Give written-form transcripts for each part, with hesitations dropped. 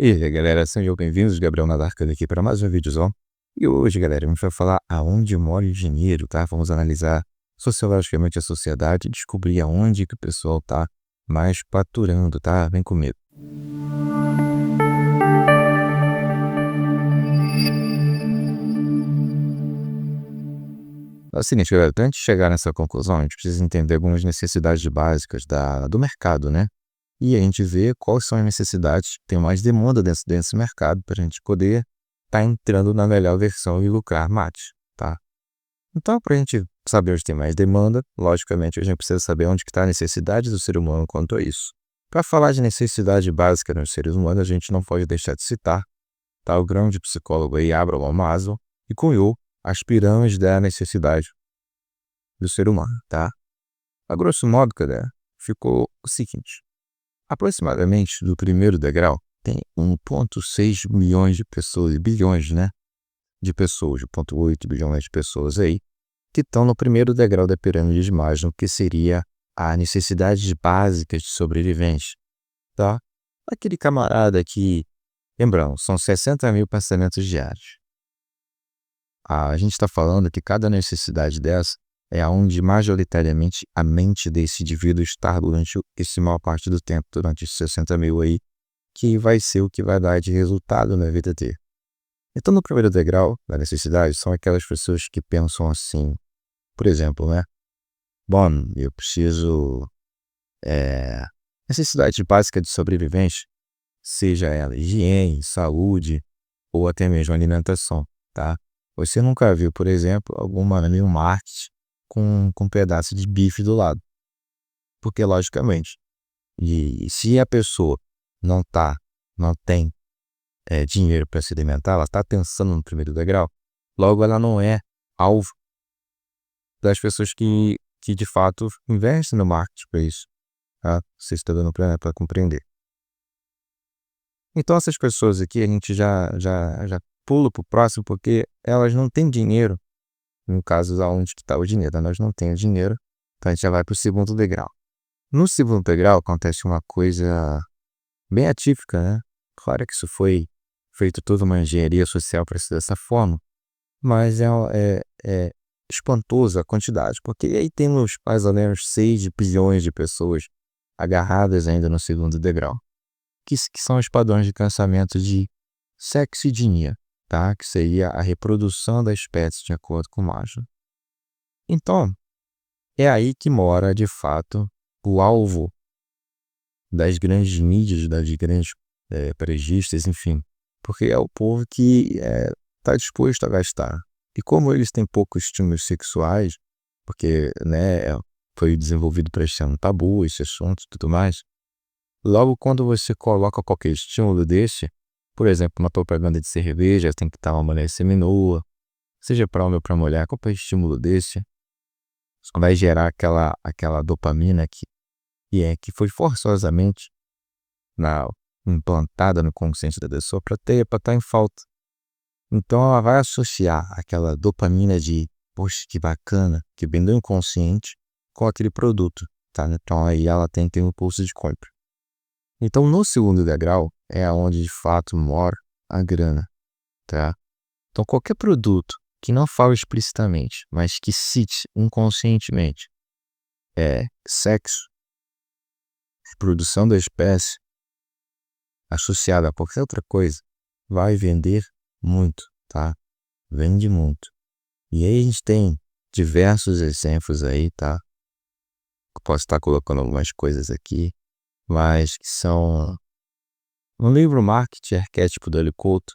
E aí, galera, sejam bem-vindos, Gabriel Nadarcano aqui para mais um videozão. E hoje, galera, a gente vai falar aonde mora o dinheiro, tá? Vamos analisar sociologicamente a sociedade e descobrir aonde que o pessoal tá mais faturando, tá? Vem comigo. É o seguinte, galera, então, antes de chegar nessa conclusão, a gente precisa entender algumas necessidades básicas do mercado, né? E a gente vê quais são as necessidades que tem mais demanda desse mercado para a gente poder estar entrando na melhor versão e lucrar mais, tá? Então, para a gente saber onde tem mais demanda, logicamente a gente precisa saber onde está a necessidade do ser humano quanto a isso. Para falar de necessidade básica nos seres humanos, a gente não pode deixar de citar, tá, o grande psicólogo aí, Abraham Maslow, que cunhou as pirâmides da necessidade do ser humano, tá? A grosso modo, galera, ficou o seguinte: aproximadamente do primeiro degrau tem 1,6 milhões de pessoas, bilhões, né? De pessoas, 1,8 bilhões de pessoas aí, que estão no primeiro degrau da pirâmide de Maslow, que seria a necessidades básicas de sobrevivência, tá? Aquele camarada que, lembrando, são 60 mil pensamentos diários. A gente está falando que cada necessidade dessa é onde majoritariamente a mente desse indivíduo está durante esse maior parte do tempo, durante esses 60 mil aí, que vai ser o que vai dar de resultado na vida dele. Então, no primeiro degrau da necessidade, são aquelas pessoas que pensam assim, por exemplo, né? Bom, eu preciso. Necessidade básica de sobrevivência, seja ela higiene, saúde ou até mesmo alimentação, tá? Você nunca viu, por exemplo, alguma ali um market com um pedaço de bife do lado, porque logicamente, e se a pessoa não tá, não tem dinheiro para se alimentar, ela está pensando no primeiro degrau, logo ela não é alvo das pessoas que de fato investem no marketing para isso, tá? Você está dando para compreender. Então essas pessoas aqui a gente já pula para o próximo porque elas não têm dinheiro, no caso aonde que está o dinheiro, elas não têm dinheiro, então a gente já vai para o segundo degrau. No segundo degrau acontece uma coisa bem atípica, né? Claro que isso foi feito toda uma engenharia social para ser dessa forma, mas é espantoso a quantidade, porque aí temos mais ou menos 6 bilhões de pessoas agarradas ainda no segundo degrau, que são os padrões de pensamento de sexo e dinheiro, tá? Que seria a reprodução da espécie de acordo com Maslow. Então, é aí que mora, de fato, o alvo das grandes mídias, das grandes prejuízos, enfim, porque é o povo que está disposto a gastar. E como eles têm poucos estímulos sexuais, porque foi desenvolvido para ser um tabu, esse assunto e tudo mais, logo quando você coloca qualquer estímulo desse, por exemplo, uma propaganda de cerveja, tem que estar uma mulher seminua, seja para homem ou para mulher, qualquer estímulo desse, vai gerar aquela dopamina que foi forçosamente na, implantada no consciente da pessoa para estar em falta. Então ela vai associar aquela dopamina de, poxa, que bacana, que vem do inconsciente, com aquele produto, tá? Então aí ela tem que ter um impulso de compra. Então no segundo degrau é onde de fato mora a grana, tá? Então qualquer produto que não fala explicitamente, mas que cite inconscientemente sexo, reprodução da espécie, associada a qualquer outra coisa, vai vender muito, tá? Vende muito. E aí a gente tem diversos exemplos aí, tá? Posso estar colocando algumas coisas aqui, mas que são... No livro Marketing Arquétipo do Eli Couto,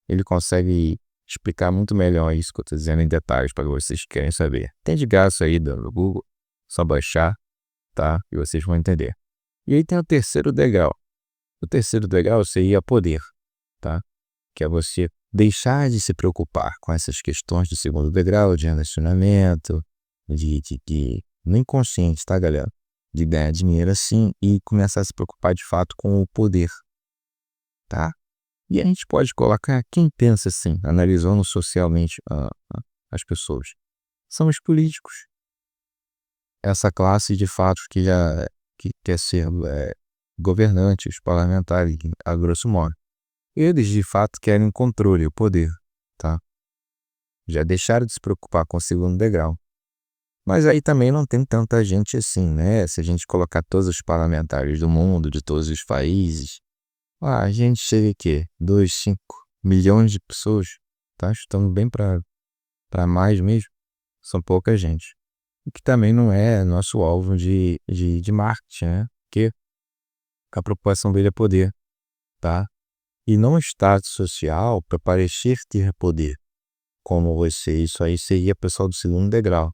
ele consegue explicar muito melhor isso que eu estou dizendo em detalhes para vocês que querem saber. Tem de graça aí do Google, só baixar, tá? E vocês vão entender. E aí tem o terceiro degrau. O terceiro degrau seria poder, tá? Que é você deixar de se preocupar com essas questões do segundo degrau, de relacionamento, no inconsciente, tá, galera? De ganhar dinheiro assim e começar a se preocupar de fato com o poder, tá? E a gente pode colocar quem pensa assim, analisando socialmente as pessoas. São os políticos. Essa classe de fato que quer ser governante, os parlamentares, a grosso modo. Eles de fato querem controle, o poder, tá? Já deixaram de se preocupar com o segundo degrau. Mas aí também não tem tanta gente assim, né? Se a gente colocar todos os parlamentares do mundo, de todos os países, a gente chega aqui, 2, 5 milhões de pessoas, tá? Estamos bem para mais mesmo. São pouca gente. O que também não é nosso alvo de marketing, né? Porque a preocupação dele é poder, tá? E não status social para parecer ter poder, como você. Isso aí seria pessoal do segundo degrau.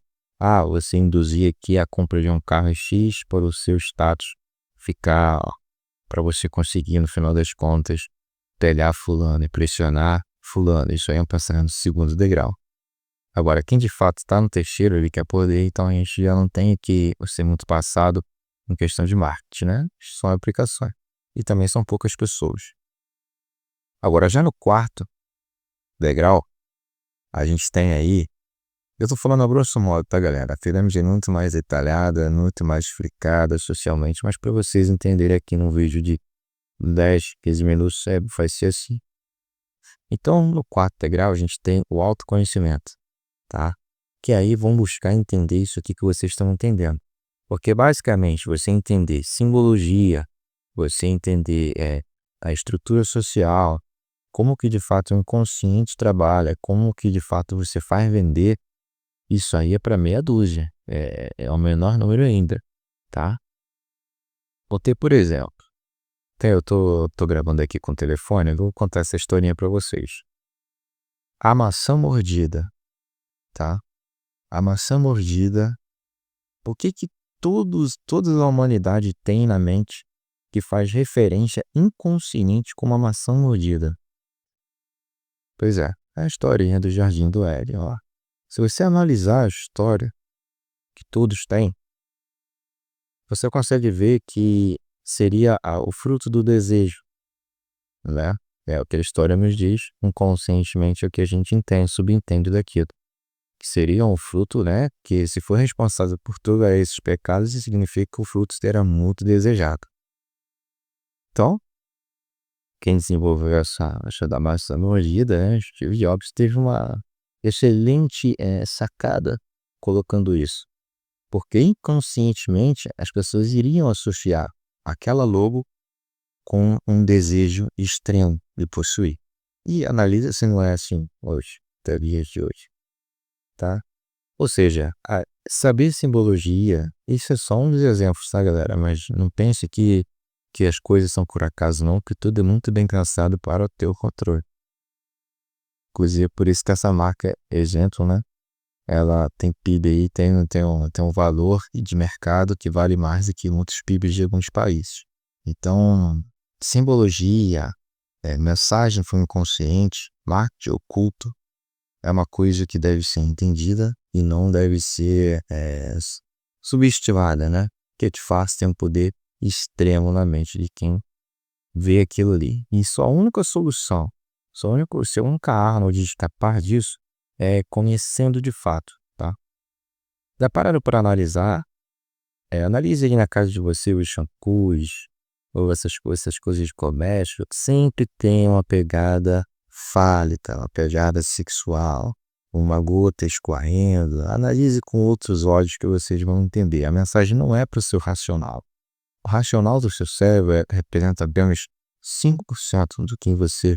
Você induzir aqui a compra de um carro X para o seu status ficar, para você conseguir, no final das contas, telhar fulano e pressionar fulano. Isso aí é um pensamento do segundo degrau. Agora, quem de fato está no terceiro, ele quer poder, então a gente já não tem que ser muito passado em questão de marketing, né? São aplicações. E também são poucas pessoas. Agora, já no quarto degrau, a gente tem aí, eu tô falando a grosso modo, tá, galera? A pirâmide é muito mais detalhada, muito mais explicada socialmente, mas para vocês entenderem aqui num vídeo de 10, 15 minutos, vai ser assim. Então, no quarto degrau, a gente tem o autoconhecimento, tá? Que aí vão buscar entender isso aqui que vocês estão entendendo. Porque, basicamente, você entender simbologia, você entender a estrutura social, como que de fato o inconsciente trabalha, como que de fato você faz vender, isso aí é para meia dúzia, é o menor número ainda, tá? Vou ter, por exemplo, eu tô gravando aqui com o telefone, eu vou contar essa historinha para vocês. A maçã mordida, tá? A maçã mordida, o que que toda a humanidade tem na mente que faz referência inconsciente como a maçã mordida? Pois é a historinha do Jardim do Éden, ó. Se você analisar a história que todos têm, você consegue ver que seria o fruto do desejo, né? É o que a história nos diz, inconscientemente é o que a gente entende, subentende daquilo. Que seria um fruto, né? Que se for responsável por todos esses pecados, isso significa que o fruto será muito desejado. Então, quem desenvolveu essa da maçã mordida, né? Steve Jobs teve uma excelente sacada colocando isso. Porque inconscientemente as pessoas iriam associar aquela logo com um desejo extremo de possuir. E analisa se não é assim hoje, até dias de hoje, tá? Ou seja, saber simbologia, isso é só um dos exemplos, tá, galera? Mas não pense que as coisas são por acaso, não, que tudo é muito bem pensado para o teu controle. Inclusive, por isso que essa marca é exemplo, né? Ela tem PIB aí, tem um valor de mercado que vale mais do que muitos PIBs de alguns países. Então, simbologia, mensagem para o inconsciente, marketing oculto, é uma coisa que deve ser entendida e não deve ser subestimada, né? Que te faz ter um poder extremo na mente de quem vê aquilo ali. E sua única solução, sua única arma de escapar disso é conhecendo de fato, tá? Dá parado para analisar, analise aí na casa de você os shampoos, ou essas coisas de comércio, sempre tem uma pegada fálica, uma pegada sexual, uma gota escorrendo. Analise com outros olhos que vocês vão entender. A mensagem não é para o seu racional. O racional do seu cérebro representa apenas 5% do que você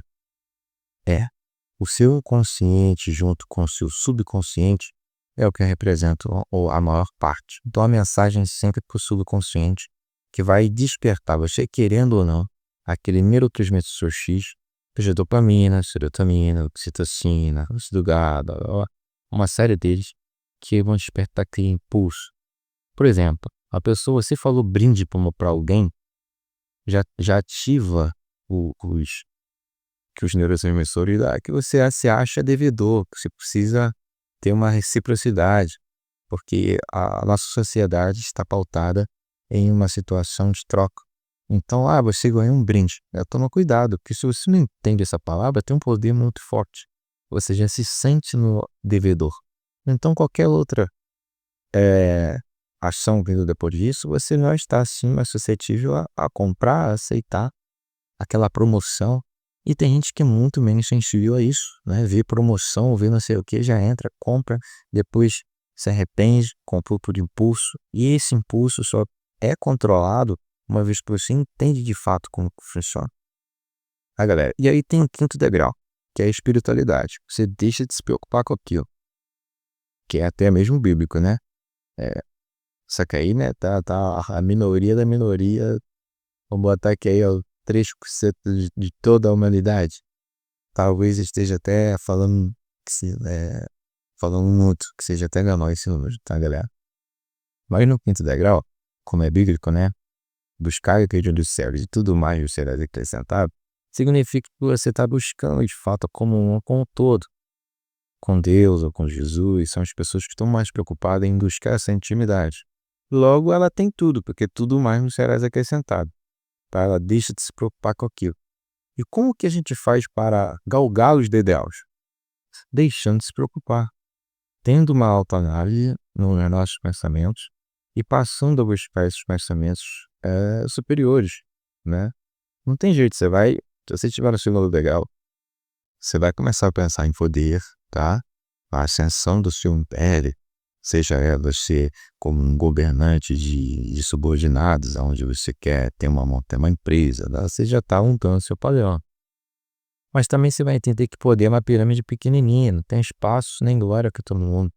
é. O seu inconsciente junto com o seu subconsciente é o que representa a maior parte. Então a mensagem sempre para o subconsciente, que vai despertar você, querendo ou não, aquele neurotransmissor X, seja dopamina, serotonina, oxitocina, ácido do gado, uma série deles que vão despertar aquele impulso. Por exemplo, a pessoa, você falou brinde para alguém, já ativa os neurotransmissores que você se acha devedor, que você precisa ter uma reciprocidade, porque a nossa sociedade está pautada em uma situação de troca. Então, você ganhou um brinde. Toma cuidado, porque se você não entende essa palavra, tem um poder muito forte. Você já se sente no devedor. Então, qualquer outra ação vindo depois disso, você não está assim mais suscetível a comprar, a aceitar aquela promoção. E tem gente que é muito menos sensível a isso, né? Vê promoção, vê não sei o que, já entra, compra, depois se arrepende, comprou por impulso. E esse impulso só é controlado uma vez que você entende de fato como que funciona. Galera, e aí tem o quinto degrau, que é a espiritualidade. Você deixa de se preocupar com aquilo, que é até mesmo bíblico, né? É, só que aí, né, tá a minoria da minoria, vamos botar que aí é o 3% de toda a humanidade. Talvez esteja até falando, falando muito, que seja até menor esse número, tá, galera? Mas no quinto degrau, como é bíblico, né? Buscar o reino dos céus e tudo mais será acrescentado, significa que você está buscando de fato a comunhão com o todo, com Deus ou com Jesus. São as pessoas que estão mais preocupadas em buscar essa intimidade. Logo, ela tem tudo, porque tudo mais não será acrescentado. Tá? Ela deixa de se preocupar com aquilo. E como que a gente faz para galgar os degraus? Deixando de se preocupar, tendo uma autoanálise nos nossos pensamentos e passando a buscar esses pensamentos superiores, né? Não tem jeito, se você estiver no segundo degrau, você vai começar a pensar em poder, tá? A ascensão do seu império, seja ela ser como um governante de subordinados, onde você quer ter uma empresa, tá? Você já está montando seu padrão. Mas também você vai entender que poder é uma pirâmide pequenininha, não tem espaço nem glória para todo mundo.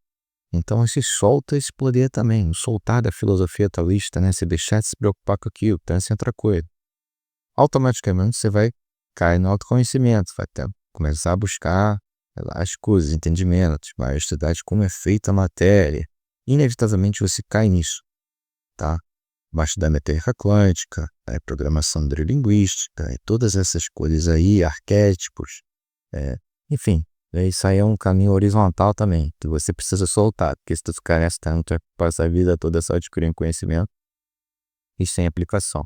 Então você solta esse poder também, o soltar da filosofia taoísta, né? Você deixar de se preocupar com aquilo, pensa em outra coisa. Automaticamente você vai cair no autoconhecimento, vai começar a buscar as coisas, entendimentos, vai estudar de como é feita a matéria. Inevitavelmente você cai nisso, tá? Vai estudar mecânica quântica, programação neurolinguística, e todas essas coisas aí, arquétipos, enfim. Isso aí é um caminho horizontal também, que você precisa soltar, porque se tu ficar nessa tanto, passa a vida toda só adquirindo conhecimento e sem aplicação,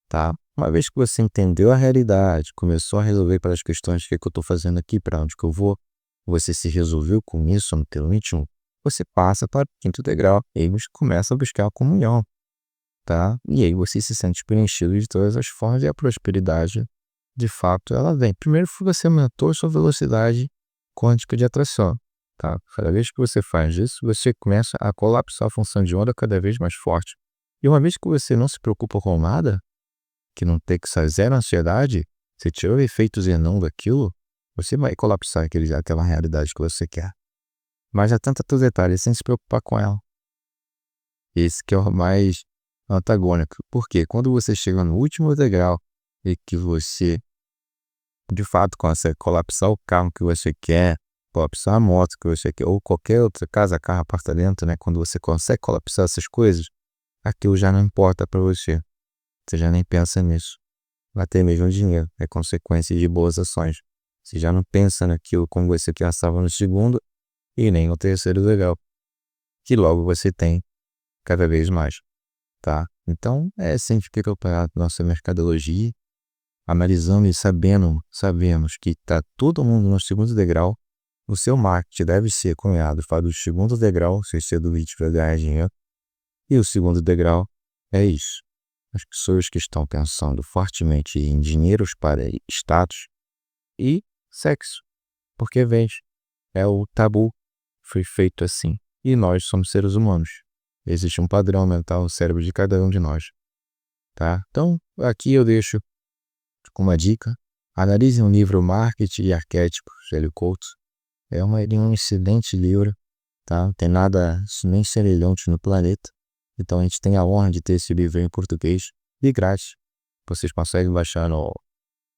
tá? Uma vez que você entendeu a realidade, começou a resolver pelas questões, o que eu estou fazendo aqui, para onde que eu vou, você se resolveu com isso no teu íntimo, você passa para o quinto degrau, e aí você começa a buscar a comunhão, tá? E aí você se sente preenchido de todas as formas e a prosperidade, de fato, ela vem. Primeiro você aumentou sua velocidade quântica de atração, tá? Cada vez que você faz isso, você começa a colapsar a função de onda cada vez mais forte. E uma vez que você não se preocupa com nada, que não tem que ser zero ansiedade, você tira o efeito zenão daquilo, você vai colapsar aquela realidade que você quer. Mas atenta a teus detalhes, sem se preocupar com ela. Esse que é o mais antagônico. Porque quando você chega no último degrau e que você, de fato, consegue colapsar o carro que você quer, colapsar a moto que você quer, ou qualquer outra casa, carro, apartamento, né? Quando você consegue colapsar essas coisas, aquilo já não importa para você. Você já nem pensa nisso. Até mesmo o dinheiro é consequência de boas ações. Você já não pensa naquilo como você pensava no segundo e nem no terceiro degrau, que logo você tem cada vez mais, tá? Então, sempre que eu parar nossa mercadologia, analisando e sabemos que está todo mundo no segundo degrau, o seu marketing deve ser cunhado para o segundo degrau, sem ser do vídeo para ganhar dinheiro, e o segundo degrau é isso. As pessoas que estão pensando fortemente em dinheiros para status e sexo, porque veja, é o tabu, foi feito assim. E nós somos seres humanos. Existe um padrão mental no cérebro de cada um de nós, tá? Então, aqui eu deixo como uma dica, analise um livro Marketing e Arquétipos, de Hélio Couto. É um excelente livro, tá? Não tem nada nem semelhante no planeta. Então a gente tem a honra de ter esse livro em português de grátis. Vocês conseguem baixar no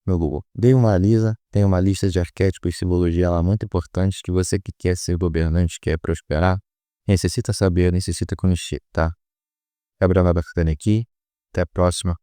Google. Dê uma lisa, tem uma lista de arquétipos e simbologia lá muito importante que você que quer ser governante, quer prosperar, necessita saber, necessita conhecer, tá? Gabriel Navarrete aqui. Até a próxima.